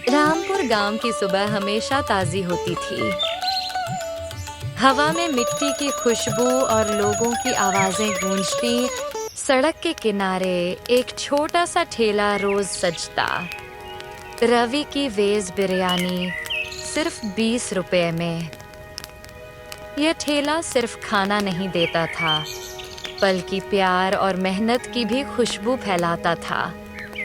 रामपुर गांव की सुबह हमेशा ताजी होती थी। हवा में मिट्टी की खुशबू और लोगों की आवाजें गूंजती। सड़क के किनारे एक छोटा सा ठेला रोज सजता। रवि की वेज बिरयानी सिर्फ 20 रुपए में। यह ठेला सिर्फ खाना नहीं देता था, बल्कि प्यार और मेहनत की भी खुशबू फैलाता था।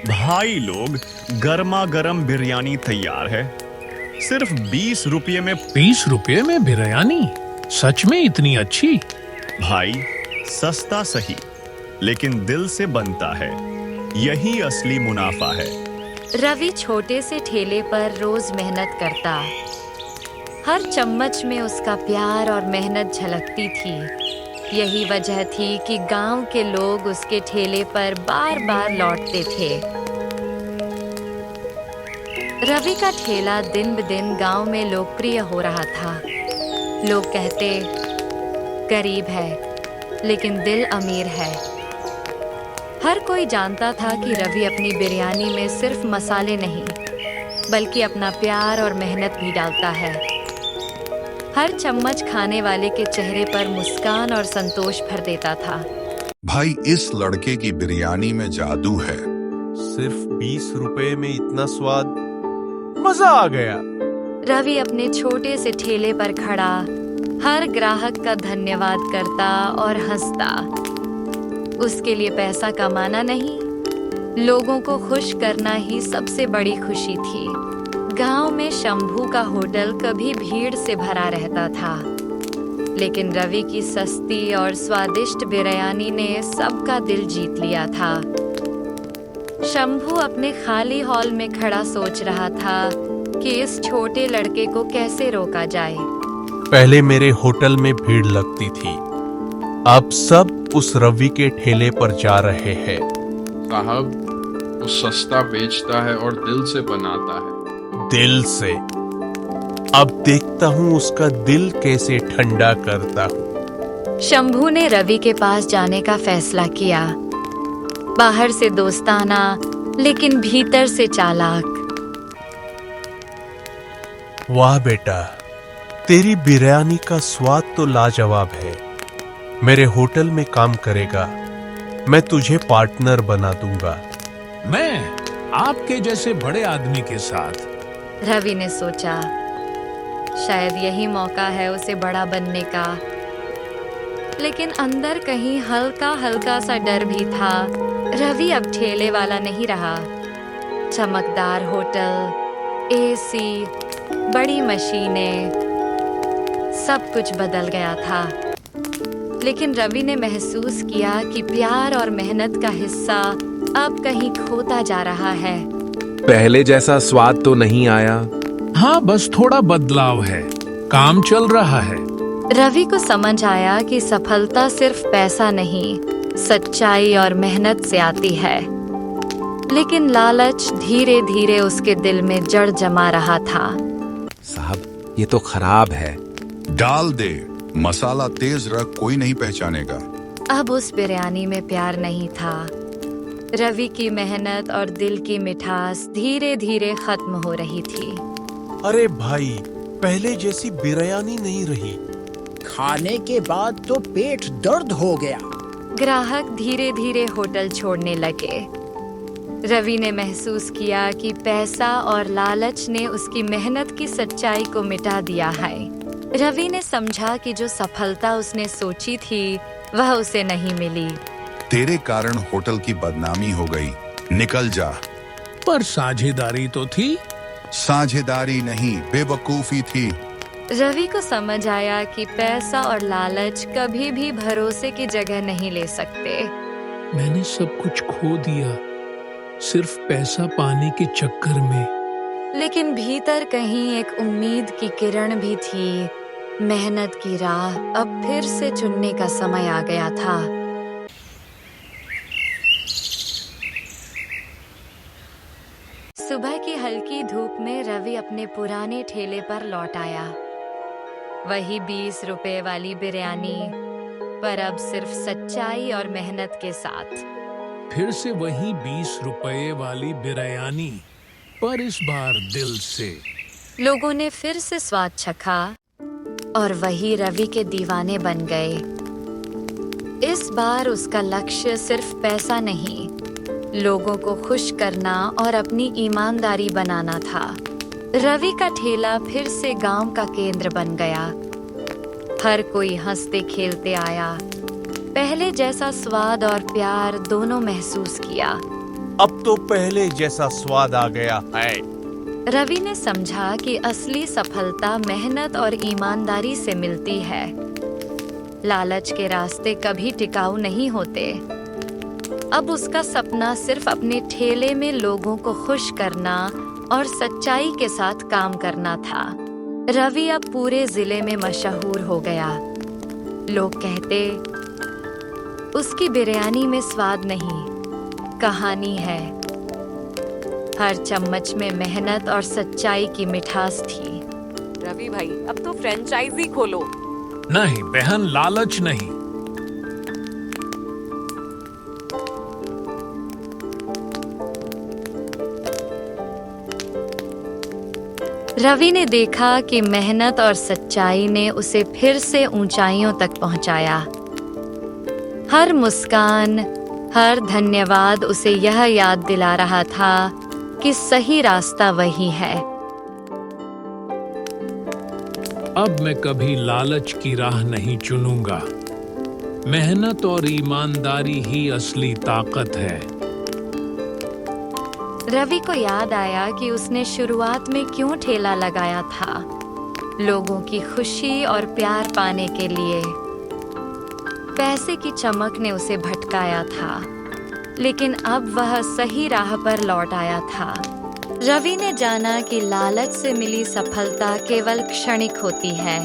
भाई लोग, गर्मा गर्म बिरयानी तैयार है। सिर्फ 20 रुपये में। 20 रुपए में बिरयानी? सच में इतनी अच्छी? भाई, सस्ता सही, लेकिन दिल से बनता है। यही असली मुनाफा है। रवि छोटे से ठेले पर रोज मेहनत करता। हर चम्मच में उसका प्यार और मेहनत झलकती थी। यही वजह थी कि गांव के लोग उसके ठेले पर बार बार लौटते थे। रवि का ठेला दिन ब दिन गांव में लोकप्रिय हो रहा था। लोग कहते, गरीब है लेकिन दिल अमीर है। हर कोई जानता था कि रवि अपनी बिरयानी में सिर्फ मसाले नहीं, बल्कि अपना प्यार और मेहनत भी डालता है। हर चम्मच खाने वाले के चेहरे पर मुस्कान और संतोष भर देता था। भाई, इस लड़के की बिरयानी में जादू है। सिर्फ 20 रुपए में इतना स्वाद, मजा आ गया। रवि अपने छोटे से ठेले पर खड़ा हर ग्राहक का धन्यवाद करता और हंसता। उसके लिए पैसा कमाना नहीं, लोगों को खुश करना ही सबसे बड़ी खुशी थी। गांव में शंभू का होटल कभी भीड़ से भरा रहता था, लेकिन रवि की सस्ती और स्वादिष्ट बिरयानी ने सबका दिल जीत लिया था। शंभू अपने खाली हॉल में खड़ा सोच रहा था कि इस छोटे लड़के को कैसे रोका जाए। पहले मेरे होटल में भीड़ लगती थी, अब सब उस रवि के ठेले पर जा रहे हैं। साहब, वो सस्ता बेचता है और दिल से बनाता है। दिल से? अब देखता हूँ उसका दिल कैसे ठंडा करता हूँ। शंभू ने रवि के पास जाने का फैसला किया। बाहर से दोस्ताना, लेकिन भीतर से चालाक। वाह बेटा, तेरी बिरयानी का स्वाद तो लाजवाब है। मेरे होटल में काम करेगा, मैं तुझे पार्टनर बना दूंगा। मैं आपके जैसे बड़े आदमी के साथ। रवि ने सोचा, शायद यही मौका है उसे बड़ा बनने का। लेकिन अंदर कहीं हल्का हल्का सा डर भी था। रवि अब ठेले वाला नहीं रहा। चमकदार होटल, एसी, बड़ी मशीनें, सब कुछ बदल गया था। लेकिन रवि ने महसूस किया कि प्यार और मेहनत का हिस्सा अब कहीं खोता जा रहा है। पहले जैसा स्वाद तो नहीं आया। हाँ, बस थोड़ा बदलाव है। काम चल रहा है। रवि को समझ आया कि सफलता सिर्फ पैसा नहीं, सच्चाई और मेहनत से आती है। लेकिन लालच धीरे धीरे उसके दिल में जड़ जमा रहा था। साहब, ये तो खराब है। डाल दे, मसाला तेज रख, कोई नहीं पहचानेगा। अब उस बिरयानी में प्यार नहीं था। रवि की मेहनत और दिल की मिठास धीरे धीरे खत्म हो रही थी। अरे भाई, पहले जैसी बिरयानी नहीं रही। खाने के बाद तो पेट दर्द हो गया। ग्राहक धीरे धीरे होटल छोड़ने लगे। रवि ने महसूस किया कि पैसा और लालच ने उसकी मेहनत की सच्चाई को मिटा दिया है। रवि ने समझा कि जो सफलता उसने सोची थी, वह उसे नहीं मिली। तेरे कारण होटल की बदनामी हो गई, निकल जा। पर साझेदारी तो थी। साझेदारी नहीं, बेवकूफी थी। रवि को समझ आया कि पैसा और लालच कभी भी भरोसे की जगह नहीं ले सकते। मैंने सब कुछ खो दिया, सिर्फ पैसा पाने के चक्कर में। लेकिन भीतर कहीं एक उम्मीद की किरण भी थी। मेहनत की राह अब फिर से चुनने का समय आ गया था। सुबह की हल्की धूप में रवि अपने पुराने ठेले पर लौट आया। वही 20 रुपए वाली बिरयानी, पर अब सिर्फ सच्चाई और मेहनत के साथ। फिर से वही 20 रुपए वाली बिरयानी, पर इस बार दिल से। लोगों ने फिर से स्वाद चखा और वही रवि के दीवाने बन गए। इस बार उसका लक्ष्य सिर्फ पैसा नहीं, लोगों को खुश करना और अपनी ईमानदारी बनाना था। रवि का ठेला फिर से गांव का केंद्र बन गया। हर कोई हंसते खेलते आया। पहले जैसा स्वाद और प्यार दोनों महसूस किया। अब तो पहले जैसा स्वाद आ गया है। रवि ने समझा कि असली सफलता मेहनत और ईमानदारी से मिलती है। लालच के रास्ते कभी टिकाऊ नहीं होते। अब उसका सपना सिर्फ अपने ठेले में लोगों को खुश करना और सच्चाई के साथ काम करना था। रवि अब पूरे जिले में मशहूर हो गया। लोग कहते, उसकी बिरयानी में स्वाद नहीं, कहानी है। हर चम्मच में मेहनत और सच्चाई की मिठास थी। रवि भाई, अब तो फ्रेंचाइजी खोलो। नहीं बहन, लालच नहीं। रवि ने देखा कि मेहनत और सच्चाई ने उसे फिर से ऊंचाइयों तक पहुंचाया। हर मुस्कान, हर धन्यवाद उसे यह याद दिला रहा था कि सही रास्ता वही है। अब मैं कभी लालच की राह नहीं चुनूंगा। मेहनत और ईमानदारी ही असली ताकत है। रवि को याद आया कि उसने शुरुआत में क्यों ठेला लगाया था, लोगों की खुशी और प्यार पाने के लिए। पैसे की चमक ने उसे भटकाया था, लेकिन अब वह सही राह पर लौट आया था। रवि ने जाना कि लालच से मिली सफलता केवल क्षणिक होती है।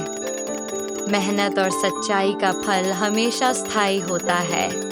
मेहनत और सच्चाई का फल हमेशा स्थायी होता है।